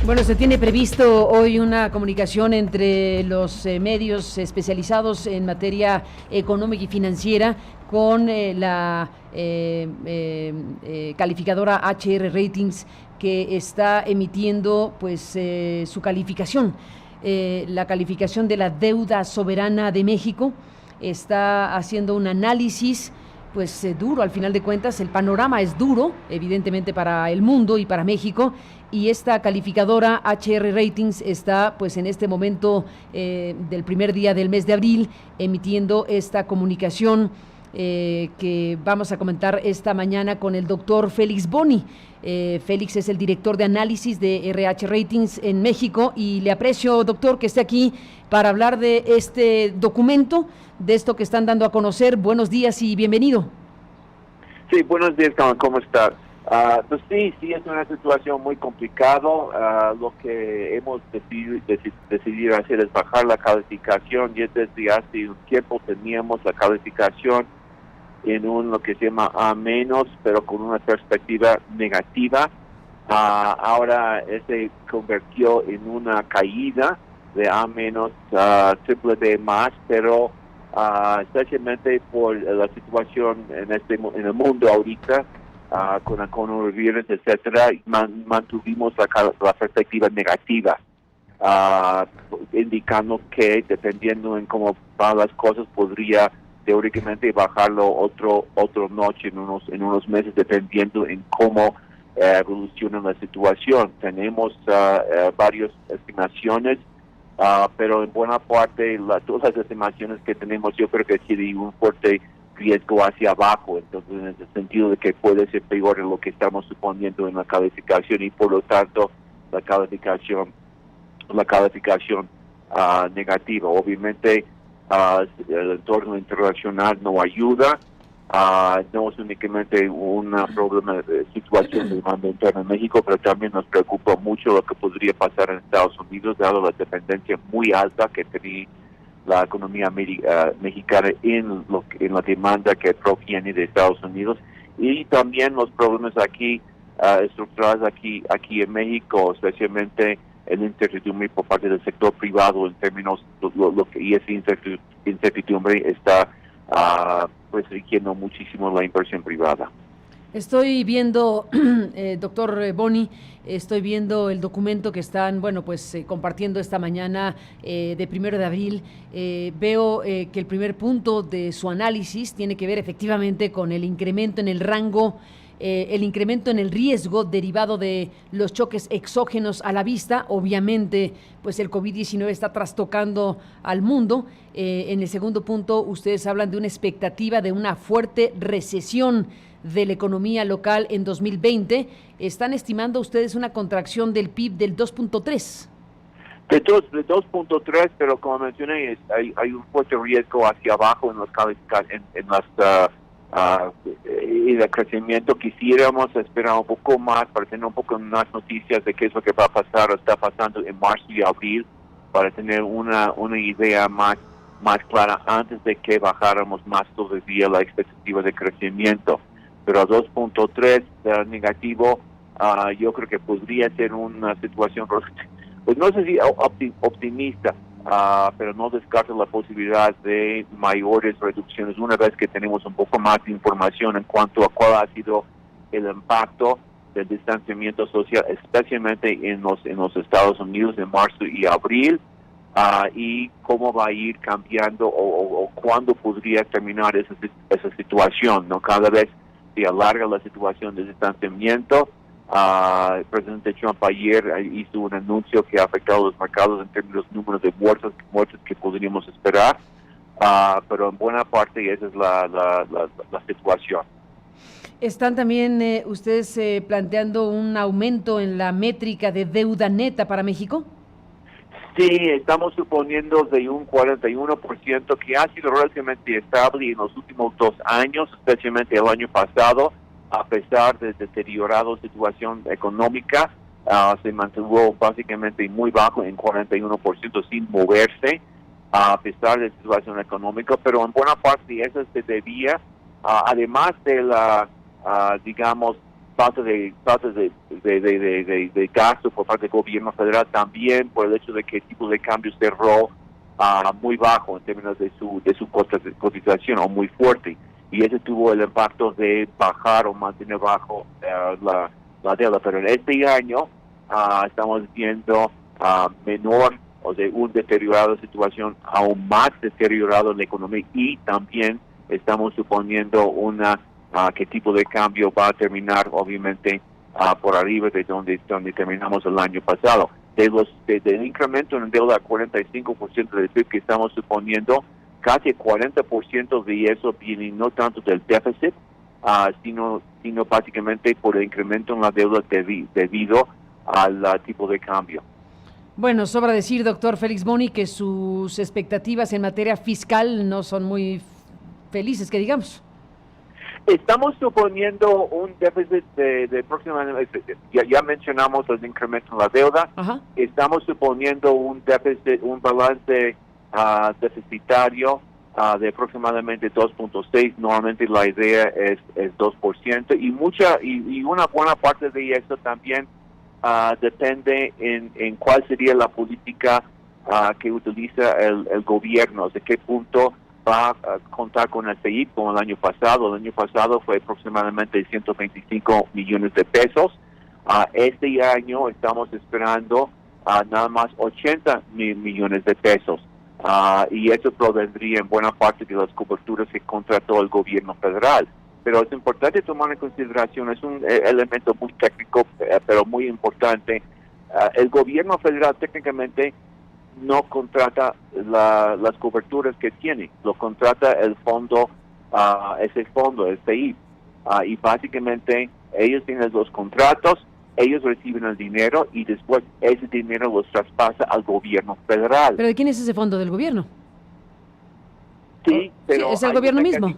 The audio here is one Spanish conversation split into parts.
Bueno, se tiene previsto hoy una comunicación entre los medios especializados en materia económica y financiera con la calificadora HR Ratings, que está emitiendo pues su calificación, la calificación de la deuda soberana de México. Está haciendo un análisis pues duro. Al final de cuentas el panorama es duro, evidentemente, para el mundo y para México, y esta calificadora HR Ratings está pues en este momento del primer día del mes de abril emitiendo esta comunicación que vamos a comentar esta mañana con el doctor Félix Boni. Félix es el director de análisis de RH Ratings en México, y le aprecio, doctor, que esté aquí para hablar de este documento, de esto que están dando a conocer. Buenos días y bienvenido. Sí, buenos días, ¿cómo estás? Pues sí, es una situación muy complicada. Lo que hemos decidido hacer es bajar la calificación. Ya desde hace un tiempo teníamos la calificación en lo que se llama A-, pero con una perspectiva negativa. Ahora se convirtió en una caída de A-, triple B+, pero especialmente por la situación en el mundo ahorita, con el coronavirus, etcétera, mantuvimos la perspectiva negativa, indicando que dependiendo en cómo van las cosas podría teóricamente bajarlo otro noche en unos meses, dependiendo en cómo evoluciona la situación. Tenemos varias estimaciones, pero en buena parte todas las estimaciones que tenemos, yo creo que tiene un fuerte riesgo hacia abajo, entonces en el sentido de que puede ser peor de lo que estamos suponiendo en la calificación, y por lo tanto la calificación negativa. Obviamente el entorno internacional no ayuda. No es únicamente un problema de situación de demanda interna en México, pero también nos preocupa mucho lo que podría pasar en Estados Unidos, dado la dependencia muy alta que tiene la economía mexicana en la demanda que proviene de Estados Unidos, y también los problemas estructurales aquí en México, especialmente el incertidumbre por parte del sector privado en términos y esa incertidumbre está restringiendo muchísimo la inversión privada. Estoy viendo, doctor Boni, estoy viendo el documento que están, compartiendo esta mañana de 1 de abril. Veo que el primer punto de su análisis tiene que ver efectivamente con el incremento en el rango, el incremento en el riesgo derivado de los choques exógenos a la vista. Obviamente, pues el COVID-19 está trastocando al mundo. En el segundo punto, ustedes hablan de una expectativa de una fuerte recesión de la economía local en 2020. Están estimando ustedes una contracción del PIB del 2.3. De 2.3, pero como mencioné, hay un fuerte riesgo hacia abajo en el crecimiento. Quisiéramos esperar un poco más para tener un poco más noticias de qué es lo que va a pasar o está pasando en marzo y abril, para tener una idea más clara antes de que bajáramos más todavía la expectativa de crecimiento. Pero a 2.3 negativo, yo creo que podría ser una situación, pues no sé si optimista, pero no descarto la posibilidad de mayores reducciones una vez que tenemos un poco más de información en cuanto a cuál ha sido el impacto del distanciamiento social, especialmente en los Estados Unidos en marzo y abril, y cómo va a ir cambiando o cuándo podría terminar esa situación, ¿no? Cada vez se alarga la situación de distanciamiento. El presidente Trump ayer hizo un anuncio que ha afectado a los mercados en términos de números de muertos que podríamos esperar, pero en buena parte esa es la situación. ¿Están también ustedes planteando un aumento en la métrica de deuda neta para México? Sí, estamos suponiendo de un 41%, que ha sido relativamente estable en los últimos 2 años, especialmente el año pasado, a pesar de deteriorada situación económica. Se mantuvo básicamente muy bajo en 41% sin moverse, a pesar de la situación económica, pero en buena parte eso se debía, además de la, falta de gasto por parte del gobierno federal, también por el hecho de que el tipo de cambio cerró muy bajo en términos de su cotización, o muy fuerte, y ese tuvo el impacto de bajar o mantener bajo la deuda. Pero en este año estamos viendo menor, o de un deteriorado situación, aún más deteriorado en la economía, y también estamos suponiendo qué tipo de cambio va a terminar, obviamente, por arriba de donde terminamos el año pasado. Del incremento en deuda a 45% del PIB que estamos suponiendo, casi 40% de eso viene no tanto del déficit, sino básicamente por el incremento en la deuda debido al tipo de cambio. Bueno, sobra decir, doctor Félix Boni, que sus expectativas en materia fiscal no son muy felices, que digamos. Estamos suponiendo un déficit de próximamente, ya mencionamos los incrementos en la deuda. Ajá. Estamos suponiendo un balance deficitario de aproximadamente 2.6. Normalmente la idea es 2%, y una buena parte de eso también depende en cuál sería la política que utiliza el gobierno, de qué punto va a contar con el CEIP como el año pasado. El año pasado fue aproximadamente 125 millones de pesos. Este año estamos esperando nada más 80 millones de pesos. Y eso provendría en buena parte de las coberturas que contrató el gobierno federal. Pero es importante tomar en consideración, es un elemento muy técnico, pero muy importante. El gobierno federal técnicamente no contrata las coberturas que tiene, lo contrata el fondo, el CEIP, y básicamente ellos tienen los contratos, ellos reciben el dinero, y después ese dinero los traspasa al gobierno federal. ¿Pero de quién es ese fondo? ¿Del gobierno? Sí, pero ¿es el gobierno mismo?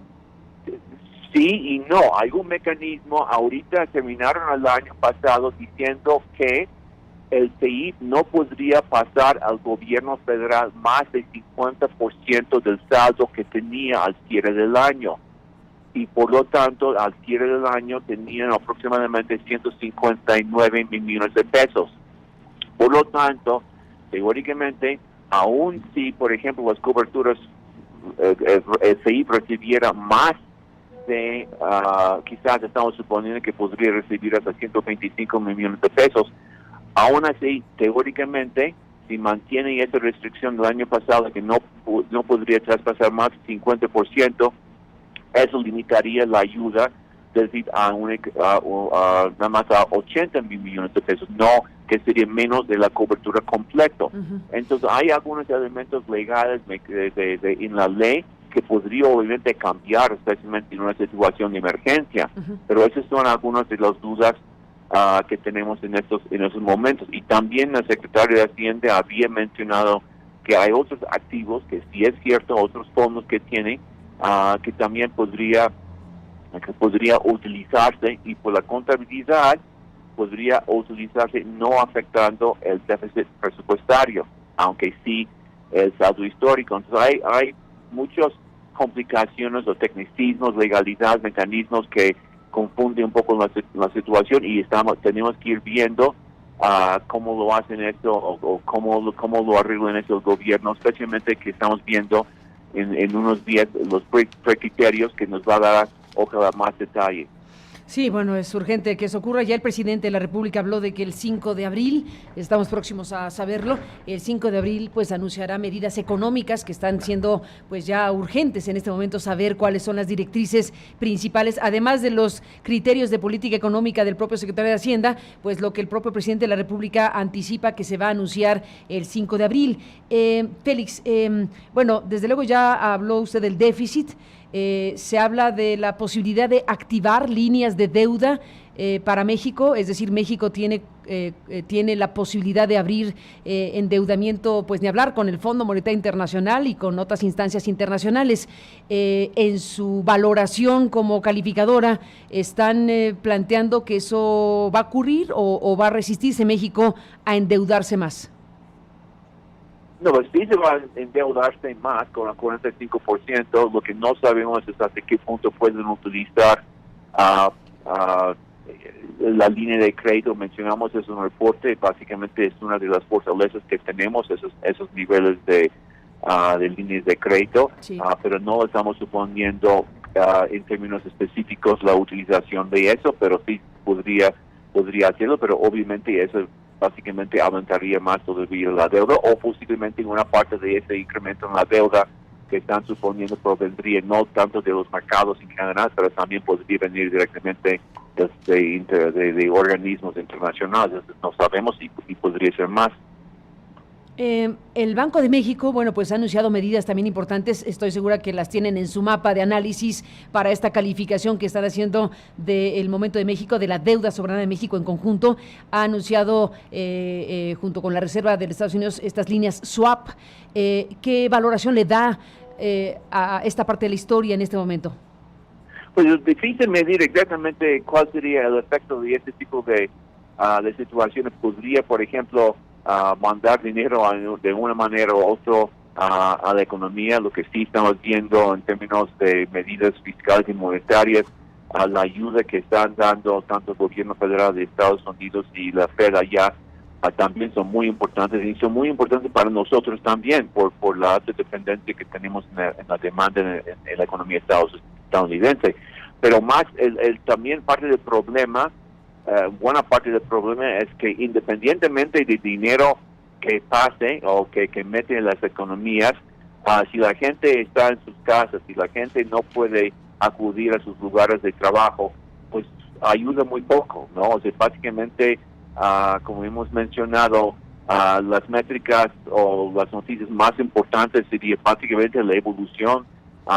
Sí y no, hay un mecanismo. Ahorita terminaron el año pasado diciendo que el CEIP no podría pasar al gobierno federal más del 50% del saldo que tenía al cierre del año. Y por lo tanto, al cierre del año tenían aproximadamente 159 millones de pesos. Por lo tanto, teóricamente, aún si, por ejemplo, las coberturas, el CEIP recibiera más de, quizás estamos suponiendo que podría recibir hasta 125 millones de pesos, aún así, teóricamente, si mantiene esa restricción del año pasado, que no podría traspasar más del 50%, eso limitaría la ayuda nada más a 80 millones de pesos, no que sería menos de la cobertura completa. Uh-huh. Entonces, hay algunos elementos legales en la ley que podría obviamente cambiar, especialmente en una situación de emergencia, uh-huh. Pero esas son algunas de las dudas que tenemos en esos momentos. Y también la secretaria de Hacienda había mencionado que hay otros activos, que sí es cierto, otros fondos que tiene, que también podría utilizarse, y por la contabilidad podría utilizarse no afectando el déficit presupuestario, aunque sí el saldo histórico. Entonces hay muchas complicaciones o tecnicismos, legalidad, mecanismos que confunde un poco la situación, y tenemos que ir viendo cómo lo hacen esto, o cómo lo arreglan estos gobiernos, especialmente que estamos viendo en unos días los precriterios que nos va a dar, ojalá, más detalle. Sí, bueno, es urgente que eso ocurra. Ya el presidente de la República habló de que el 5 de abril, estamos próximos a saberlo, el 5 de abril pues anunciará medidas económicas que están siendo pues ya urgentes en este momento, saber cuáles son las directrices principales, además de los criterios de política económica del propio secretario de Hacienda, pues lo que el propio presidente de la República anticipa que se va a anunciar el 5 de abril. Félix, bueno, desde luego ya habló usted del déficit. Se habla de la posibilidad de activar líneas de deuda para México, es decir, México tiene la posibilidad de abrir endeudamiento, pues ni hablar, con el Fondo Monetario Internacional y con otras instancias internacionales. En su valoración como calificadora, ¿están planteando que eso va a ocurrir o va a resistirse México a endeudarse más? No, sí se va a endeudarse más con el 45%. Lo que no sabemos es hasta qué punto pueden utilizar la línea de crédito, mencionamos, es un reporte, básicamente es una de las fortalezas que tenemos, esos niveles de líneas de crédito, sí. Pero no estamos suponiendo en términos específicos la utilización de eso, pero sí podría hacerlo, pero obviamente eso básicamente aumentaría más todavía la deuda, o posiblemente en una parte de ese incremento en la deuda que están suponiendo provendría no tanto de los mercados en general, pero también podría venir directamente de organismos internacionales. No sabemos y podría ser más. El Banco de México, bueno, pues ha anunciado medidas también importantes, estoy segura que las tienen en su mapa de análisis para esta calificación que están haciendo del momento de México, de la deuda soberana de México en conjunto. Ha anunciado junto con la Reserva de Estados Unidos estas líneas swap. ¿Qué valoración le da a esta parte de la historia en este momento? Pues es difícil medir exactamente cuál sería el efecto de este tipo de situaciones. Podría, por ejemplo, mandar dinero de una manera u otra a la economía. Lo que sí estamos viendo en términos de medidas fiscales y monetarias, la ayuda que están dando tanto el gobierno federal de Estados Unidos y la Fed allá, también son muy importantes, y son muy importantes para nosotros también por la alta dependencia que tenemos en la demanda en la economía estadounidense. Pero más, también parte del problema, buena parte del problema es que independientemente del dinero que pase o que mete en las economías, si la gente está en sus casas, si la gente no puede acudir a sus lugares de trabajo, pues ayuda muy poco, ¿no? O sea, básicamente, como hemos mencionado, las métricas o las noticias más importantes sería básicamente la evolución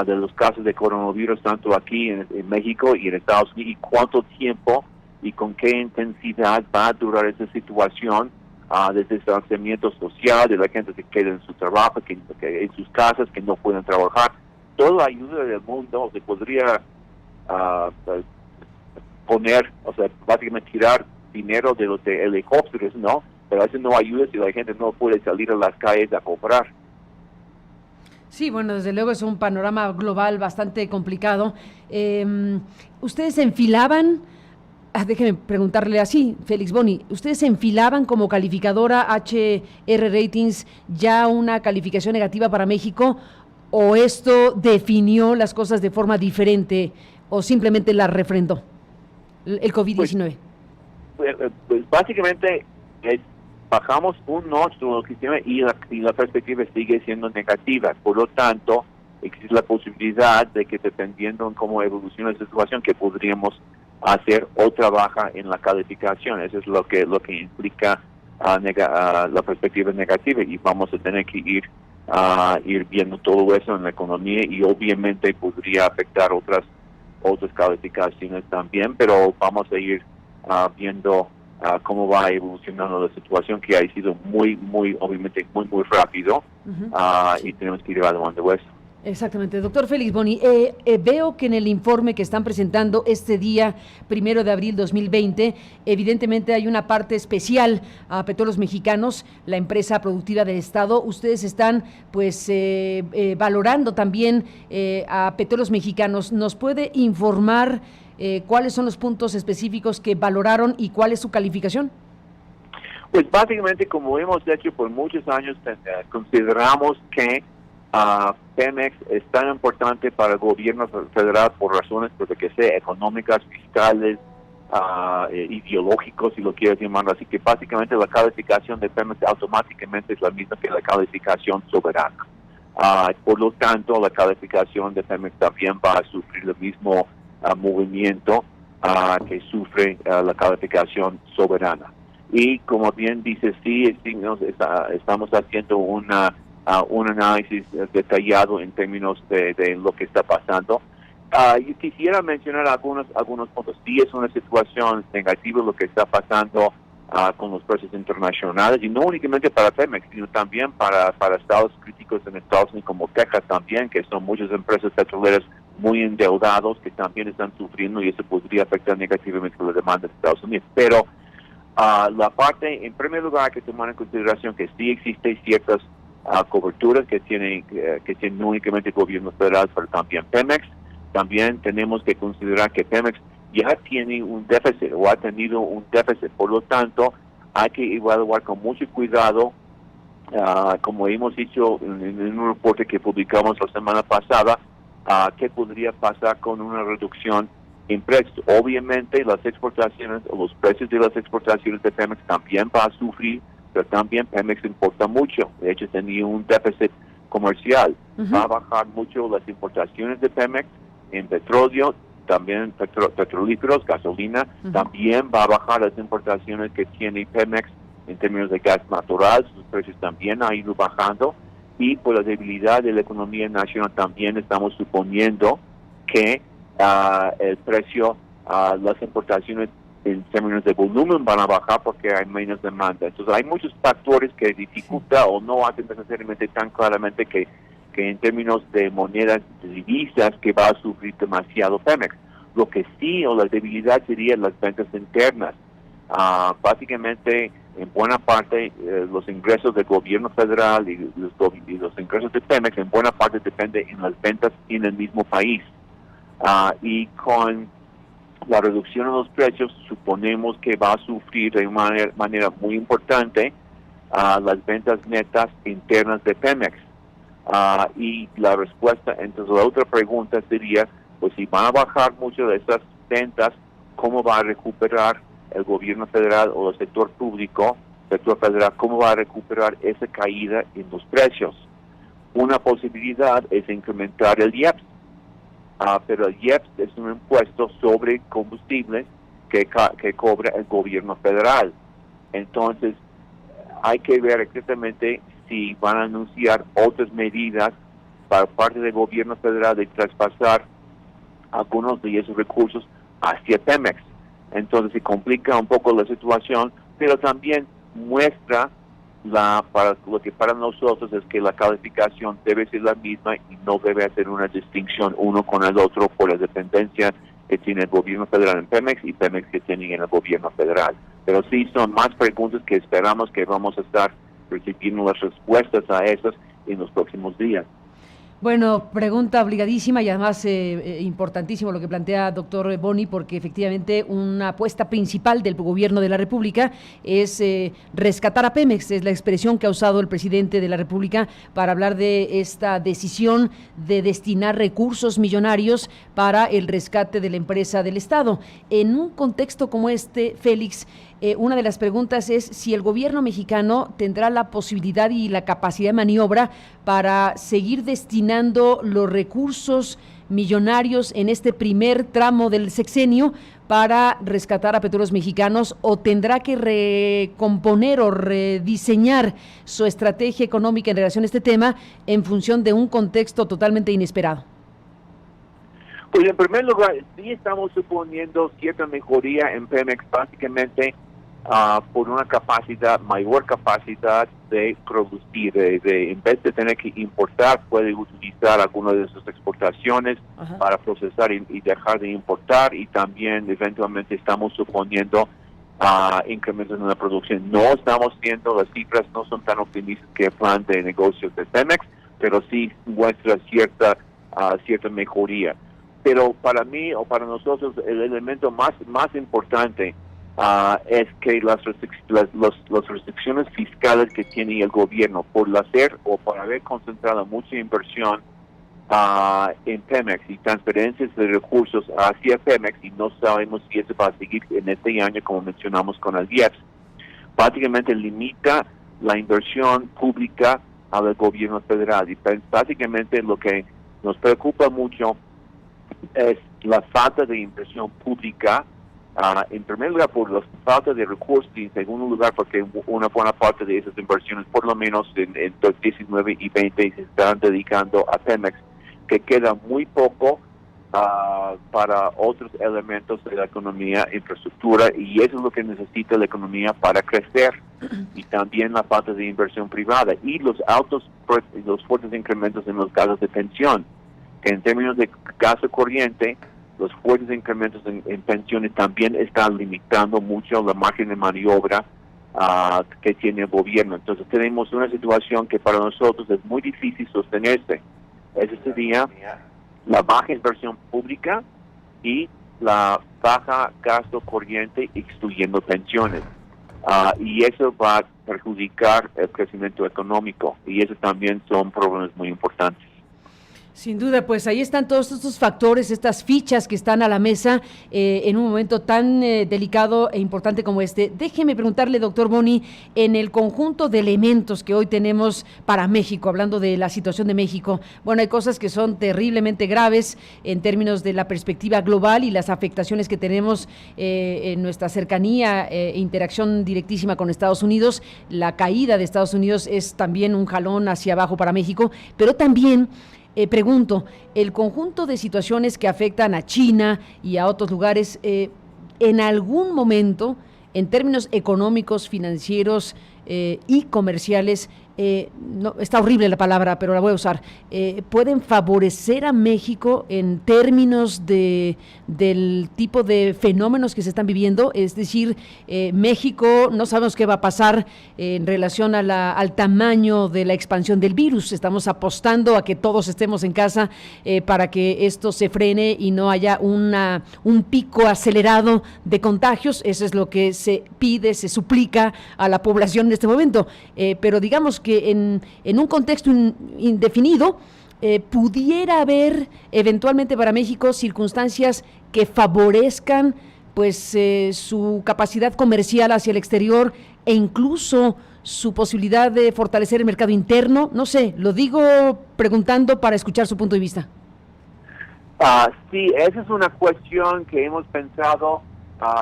de los casos de coronavirus, tanto aquí en México y en Estados Unidos, y cuánto tiempo y con qué intensidad va a durar esa situación, desde el distanciamiento social, de la gente que queda en su trabajo, que en sus casas, que no pueden trabajar. Toda ayuda del mundo se podría poner, o sea, básicamente tirar dinero de los helicópteros, ¿no? Pero eso no ayuda si la gente no puede salir a las calles a comprar. Sí, bueno, desde luego es un panorama global bastante complicado. ¿Ustedes se enfilaban? Déjeme preguntarle así, Félix Boni, ¿ustedes se enfilaban como calificadora HR Ratings ya una calificación negativa para México, o esto definió las cosas de forma diferente o simplemente la refrendó el COVID-19? Pues básicamente bajamos un notch y la perspectiva sigue siendo negativa. Por lo tanto, existe la posibilidad de que, dependiendo en cómo evoluciona la situación, que podríamos hacer otra baja en la calificación. Eso es lo que implica la perspectiva negativa, y vamos a tener que ir viendo todo eso en la economía, y obviamente podría afectar otras calificaciones también, pero vamos a ir viendo cómo va evolucionando la situación, que ha sido obviamente muy rápido, y tenemos que ir evaluando eso. Exactamente. Doctor Félix Boni, veo que en el informe que están presentando este día, 1 de abril 2020, evidentemente hay una parte especial a Petróleos Mexicanos, la empresa productiva del Estado. Ustedes están pues valorando también a Petróleos Mexicanos. ¿Nos puede informar cuáles son los puntos específicos que valoraron y cuál es su calificación? Pues básicamente, como hemos hecho por muchos años, consideramos que Pemex es tan importante para el gobierno federal por razones, por lo que sea, económicas, fiscales, ideológicos, si lo quieres llamar así, que básicamente la calificación de Pemex automáticamente es la misma que la calificación soberana. Por lo tanto, la calificación de Pemex también va a sufrir el mismo movimiento que sufre la calificación soberana. Y como bien dice, estamos haciendo un análisis detallado en términos de lo que está pasando. Yo quisiera mencionar algunos puntos. Sí, es una situación negativa lo que está pasando con los precios internacionales, y no únicamente para Pemex, sino también para estados críticos en Estados Unidos, como Texas también, que son muchas empresas petroleras muy endeudados que también están sufriendo, y eso podría afectar negativamente la demanda de Estados Unidos. Pero la parte, en primer lugar, hay que tomar en consideración que sí existen ciertas coberturas que tienen no únicamente el gobierno federal, pero también Pemex. También tenemos que considerar que Pemex ya tiene un déficit o ha tenido un déficit. Por lo tanto, hay que evaluar con mucho cuidado, como hemos dicho en un reporte que publicamos la semana pasada, qué podría pasar con una reducción en precios. Obviamente las exportaciones o los precios de las exportaciones de Pemex también va a sufrir, pero también Pemex importa mucho. De hecho, tenía un déficit comercial. Va a bajar mucho las importaciones de Pemex en petróleo, también petrolíferos, gasolina. También va a bajar las importaciones que tiene Pemex en términos de gas natural. Sus precios también han ido bajando. Y por la debilidad de la economía nacional también estamos suponiendo que el precio, las importaciones en términos de volumen van a bajar porque hay menos demanda. Entonces hay muchos factores que dificultan o no hacen necesariamente tan claramente que en términos de monedas, de divisas, que va a sufrir demasiado Pemex. Lo que sí, o la debilidad serían las ventas internas. Básicamente, en buena parte, los ingresos del gobierno federal y los ingresos de Pemex en buena parte dependen en las ventas en el mismo país. Y con la reducción de los precios, suponemos que va a sufrir de una manera muy importante las ventas netas internas de Pemex. Y la respuesta, entonces la otra pregunta sería, pues si van a bajar mucho de esas ventas, ¿cómo va a recuperar el gobierno federal o el sector público, sector federal, cómo va a recuperar esa caída en los precios? Una posibilidad es incrementar el IEPS, pero el IEPS es un impuesto sobre combustibles que cobra el gobierno federal. Entonces, hay que ver exactamente si van a anunciar otras medidas para parte del gobierno federal de traspasar algunos de esos recursos hacia Pemex. Entonces se complica un poco la situación, pero también muestra lo que para nosotros es que la calificación debe ser la misma y no debe hacer una distinción uno con el otro por la dependencia que tiene el gobierno federal en Pemex y Pemex que tiene en el gobierno federal. Pero sí son más preguntas que esperamos que vamos a estar recibiendo las respuestas a esas en los próximos días. Bueno, pregunta obligadísima y además importantísimo lo que plantea doctor Boni, porque efectivamente una apuesta principal del gobierno de la República es rescatar a Pemex, es la expresión que ha usado el presidente de la República para hablar de esta decisión de destinar recursos millonarios para el rescate de la empresa del Estado. En un contexto como este, Félix, una de las preguntas es si el gobierno mexicano tendrá la posibilidad y la capacidad de maniobra para seguir destinando los recursos millonarios en este primer tramo del sexenio para rescatar a Petróleos Mexicanos, o tendrá que recomponer o rediseñar su estrategia económica en relación a este tema en función de un contexto totalmente inesperado. Pues en primer lugar, sí estamos suponiendo cierta mejoría en Pemex, básicamente por una mayor capacidad de producir, en vez de tener que importar, puede utilizar algunas de sus exportaciones para procesar y dejar de importar, y también eventualmente estamos suponiendo incrementos en la producción. No estamos viendo, las cifras no son tan optimistas que el plan de negocios de Pemex, pero sí muestra cierta mejoría. Pero para mí o para nosotros el elemento más importante es que las restricciones fiscales que tiene el gobierno por hacer o por haber concentrado mucha inversión en Pemex y transferencias de recursos hacia Pemex, y no sabemos si eso va a seguir en este año, como mencionamos con el IEPS, básicamente limita la inversión pública al gobierno federal. Y básicamente lo que nos preocupa mucho es la falta de inversión pública, en primer lugar por la falta de recursos, y en segundo lugar porque una buena parte de esas inversiones, por lo menos en 2019 y 20, se están dedicando a Pemex, que queda muy poco para otros elementos de la economía, infraestructura, y eso es lo que necesita la economía para crecer, y también la falta de inversión privada y los fuertes incrementos en los gastos de pensión, que en términos de gasto corriente, los fuertes incrementos en pensiones también están limitando mucho la margen de maniobra que tiene el gobierno. Entonces tenemos una situación que para nosotros es muy difícil sostenerse. Ese sería la baja inversión pública y la baja gasto corriente, excluyendo pensiones. Y eso va a perjudicar el crecimiento económico, y eso también son problemas muy importantes. Sin duda, pues ahí están todos estos factores, estas fichas que están a la mesa en un momento tan delicado e importante como este. Déjeme preguntarle, doctor Boni, en el conjunto de elementos que hoy tenemos para México, hablando de la situación de México, bueno, hay cosas que son terriblemente graves en términos de la perspectiva global y las afectaciones que tenemos en nuestra cercanía e interacción directísima con Estados Unidos. La caída de Estados Unidos es también un jalón hacia abajo para México, pero también pregunto, el conjunto de situaciones que afectan a China y a otros lugares, en algún momento, en términos económicos, financieros y comerciales, no, está horrible la palabra, pero la voy a usar, pueden favorecer a México en términos del tipo de fenómenos que se están viviendo. Es decir, México, no sabemos qué va a pasar en relación a al tamaño de la expansión del virus. Estamos apostando a que todos estemos en casa para que esto se frene y no haya un pico acelerado de contagios. Eso es lo que se pide, se suplica a la población en este momento, pero digamos que en un contexto indefinido pudiera haber eventualmente para México circunstancias que favorezcan pues su capacidad comercial hacia el exterior e incluso su posibilidad de fortalecer el mercado interno. No sé, lo digo preguntando para escuchar su punto de vista. Sí, esa es una cuestión que hemos pensado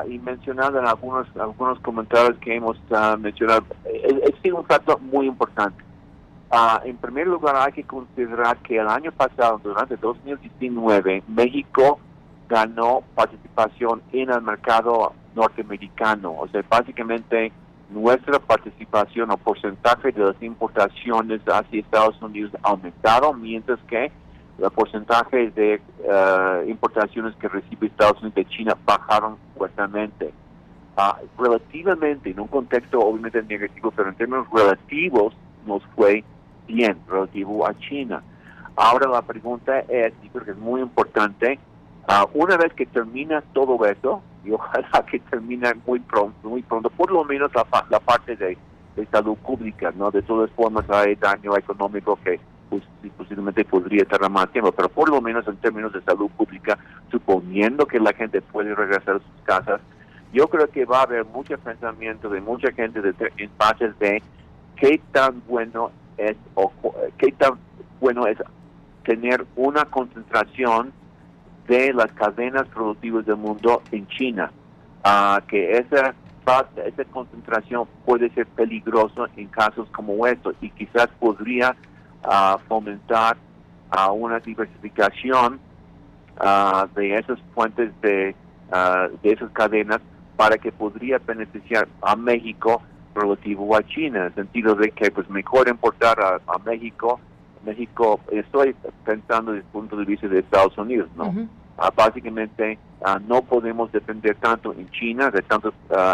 y mencionado en algunos comentarios que hemos mencionado. Es un factor muy importante. En primer lugar, hay que considerar que el año pasado, durante 2019, México ganó participación en el mercado norteamericano. O sea, básicamente nuestra participación o porcentaje de las importaciones hacia Estados Unidos aumentaron, mientras que el porcentaje de importaciones que recibe Estados Unidos de China bajaron fuertemente. Relativamente, en un contexto obviamente negativo, pero en términos relativos nos fue bien, relativo a China. Ahora la pregunta es, y creo que es muy importante, una vez que termina todo eso, y ojalá que termine muy pronto, por lo menos la parte de salud pública, ¿no? De todas formas hay daño económico que pues posiblemente podría tardar más tiempo, pero por lo menos en términos de salud pública, suponiendo que la gente puede regresar a sus casas, yo creo que va a haber mucho pensamiento de mucha gente en bases de qué tan bueno es tener una concentración de las cadenas productivas del mundo en China, que esa concentración puede ser peligrosa en casos como estos y quizás podría fomentar una diversificación de esas fuentes de esas cadenas para que podría beneficiar a México relativo a China, en el sentido de que pues mejor importar a México, estoy pensando desde el punto de vista de Estados Unidos, ¿no? Uh-huh. Básicamente no podemos depender tanto en China de tantos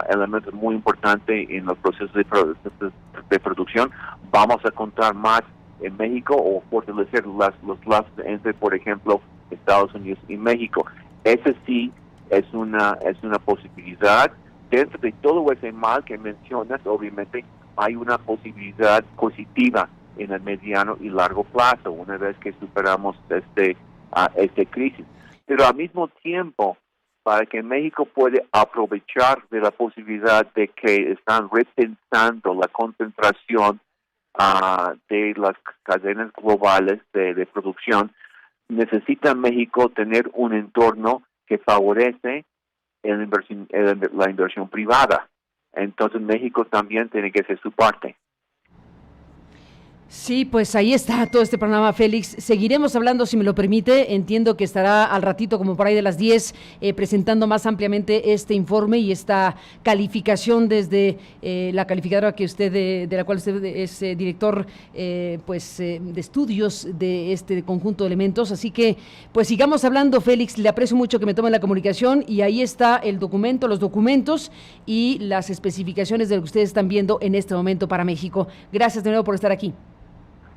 elementos muy importantes en los procesos de producción. Vamos a contar más en México o fortalecer los lazos entre, por ejemplo, Estados Unidos y México. Ese sí es una posibilidad. Dentro de todo ese mal que mencionas, obviamente hay una posibilidad positiva en el mediano y largo plazo, una vez que superamos esta crisis. Pero al mismo tiempo, para que México pueda aprovechar de la posibilidad de que están repensando la concentración de las cadenas globales de producción, necesita México tener un entorno que favorece la inversión privada. Entonces México también tiene que hacer su parte. Sí, pues ahí está todo este programa, Félix. Seguiremos hablando, si me lo permite. Entiendo que estará al ratito, como por ahí de las 10, presentando más ampliamente este informe y esta calificación desde la calificadora que usted, de la cual usted es director de estudios de este conjunto de elementos. Así que, pues sigamos hablando, Félix. Le aprecio mucho que me tome la comunicación y ahí está el documento, los documentos y las especificaciones de lo que ustedes están viendo en este momento para México. Gracias de nuevo por estar aquí.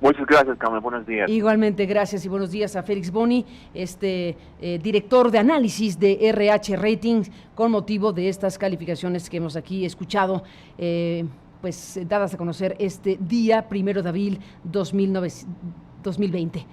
Muchas gracias, Carmen. Buenos días. Igualmente, gracias y buenos días a Félix Boni, director de análisis de RH Ratings, con motivo de estas calificaciones que hemos aquí escuchado, pues dadas a conocer este día 1 de abril 2020.